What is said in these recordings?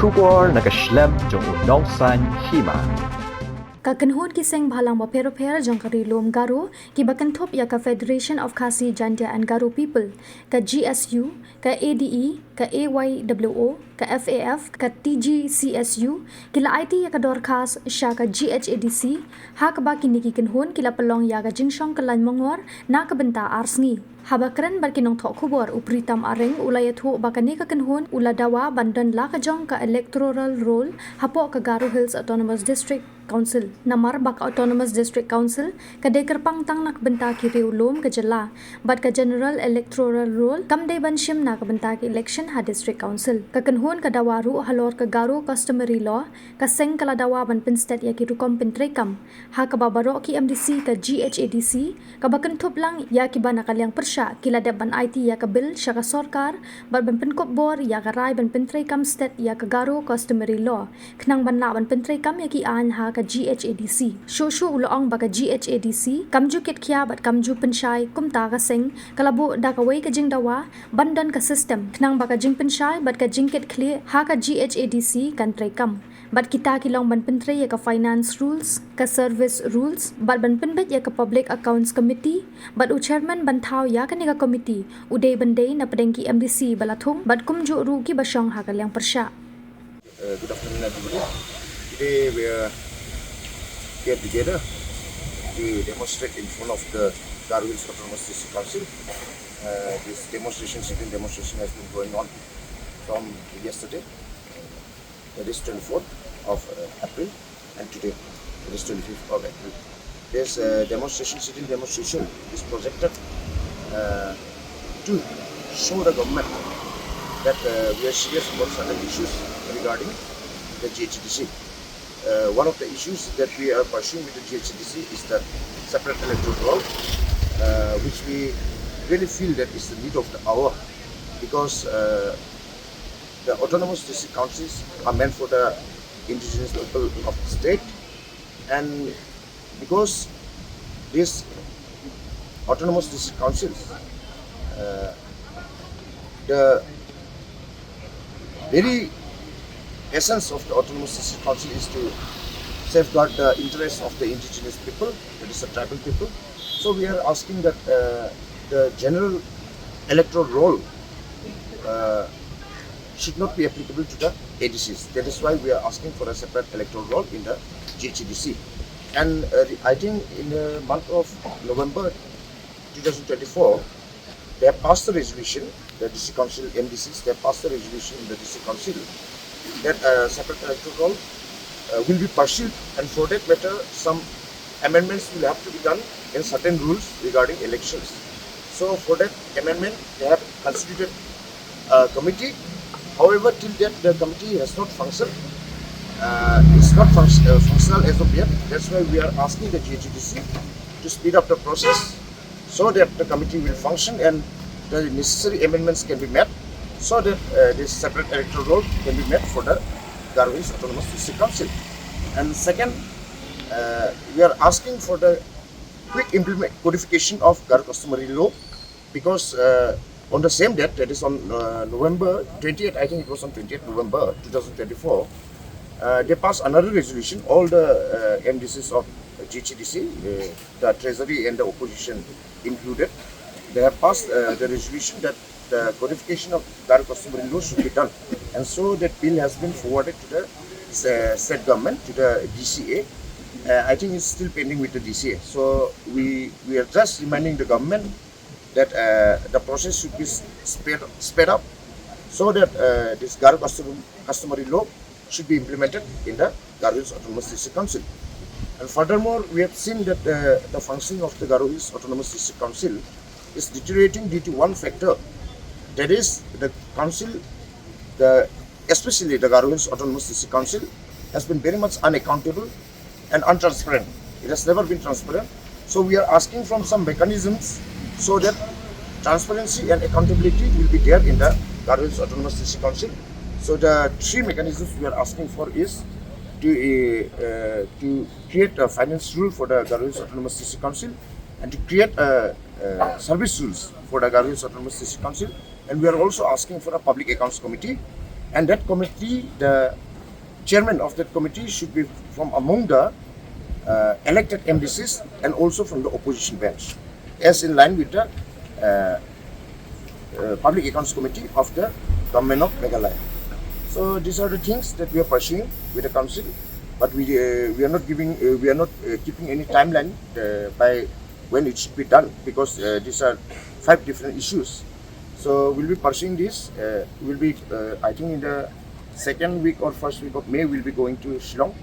Shubor nakaslem jong unong san Hima. Kakenhon ki Seng Bhalang ba pero jong ka Rilum Garo ki bakantop ya ka Federation of Khasi Jantia and Garo People ka GSU ka ADE ka AYWO ka FAF ka TGCSU kila IT ya ka Dorcas sya ka GHADC ha ka ba kini ki kenhon kila pelong ya ka jingshong kalan mongor na ka benta arsni habakran barkinong thok khubor upritam areng ulayathu bakani ka kenhon ula Dawa bandan la ka jong ka electoral roll hapo ka Garo Hills Autonomous District Council namar bak Autonomous District Council ka dekerpang tang nak benta ki Rilum ka jala bat ka General Electoral roll kam day banshim na ka benta ki election ha District Council ka kenhon ka dawaru halor ka Garo customary law ka Seng kala Dawa ban pinstat ya ki rukom Pyntreikam ha ka babaro ki MDC ka GHADC ka bakantop lang ya ki ba nakalyang persya kila de ban IT ya ka bill sya ka sarkar bat ban pinkop bor ya ka rai ban Pyntreikam state ya ka Garo customary law knang ban la ban Pyntreikam ya ki an ha ka GHADC shoshu uloong baka GHADC kamju kit kya bat kamju pensyai kumta ka Seng kalabu da ka wei ka jing Dawa bandan ka system knang baka jing pensyai bat ka jing kit kli ha ka GHADC kan Pyntreikam bat kita kilong ban pentre ya ka finance rules ka service rules bat ban penbet ya ka public accounts committee bat u chairman ban thau ya ka ni ka committee uday bandai na padengki MDC balathung bat kumju ru ki basyong ha ka lyang persya. Good afternoon everybody. Today we are here together to demonstrate in front of the Garo Hills Autonomous District Council. This sitting demonstration has been going on from yesterday, that is 24th of April, and today, that is 25th of April. This sitting demonstration is projected to show the government that we are serious about certain issues regarding the GHDC. One of the issues that we are pursuing with the GHDC is the separate electoral law, which we really feel that is the need of the hour, because the autonomous district councils are meant for the indigenous people of the state, and because these autonomous district councils, the very essence of the autonomous district council is to safeguard the interests of the indigenous people, that is the tribal people. So we are asking that the general electoral roll should not be applicable to the ADCs. That is why we are asking for a separate electoral roll in the GHDC. And I think in the month of November 2024, they have passed the resolution, the district council MDCs, they have passed the resolution in the district council that separate electoral roll will be pursued, and for that matter some amendments will have to be done in certain rules regarding elections. So for that amendment they have constituted a committee. However, till that the committee has not functioned, it's not functional as of yet. That's why we are asking the GHDC to speed up the process so that the committee will function and the necessary amendments can be met, so that this separate electoral roll can be met for the Garo Hills Autonomous District Council. And second, we are asking for the quick codification of Garo customary law, because on the same date, that is on November 20th, I think it was on 20th November 2024, they passed another resolution, all the MDCs of GHDC, the Treasury and the opposition included. They have passed the resolution that the codification of Garo customary law should be done, and so that bill has been forwarded to the state government, to the DCA. I think it's still pending with the DCA. So we are just reminding the government that the process should be sped up, so that this Garo customary law should be implemented in the Garo Hills Autonomous District Council. And furthermore, we have seen that the functioning of the Garo Hills Autonomous District Council is deteriorating due to one factor. That is, the council, especially the Garo Hills Autonomous District Council, has been very much unaccountable and untransparent. It has never been transparent. So we are asking from some mechanisms so that transparency and accountability will be there in the Garo Hills Autonomous District Council. So the three mechanisms we are asking for is to create a finance rule for the Garo Hills Autonomous District Council, and to create service rules for the Garo Hills Autonomous District Council, and we are also asking for a public accounts committee And that committee, the chairman of that committee should be from among the elected MDCs and also from the opposition bench, as in line with the Public Accounts Committee of the Government of Meghalaya. So these are the things that we are pursuing with the council, but we are not keeping any timeline by when it should be done, because these are 5 different issues. So we'll be pursuing this. We'll be, I think, in the second week or first week of May, we'll be going to Shillong.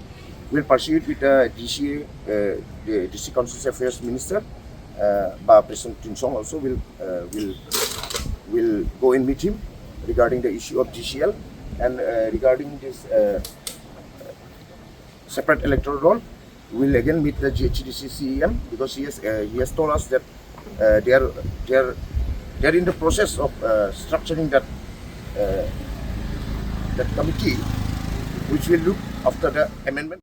We'll pursue it with the DCA, the District Council Affairs Minister, President Tinsong also will go and meet him regarding the issue of GCL, and regarding this separate electoral roll. We'll again meet the GHDC CEM, because he has told us that they are in the process of structuring that committee, which will look after the amendment.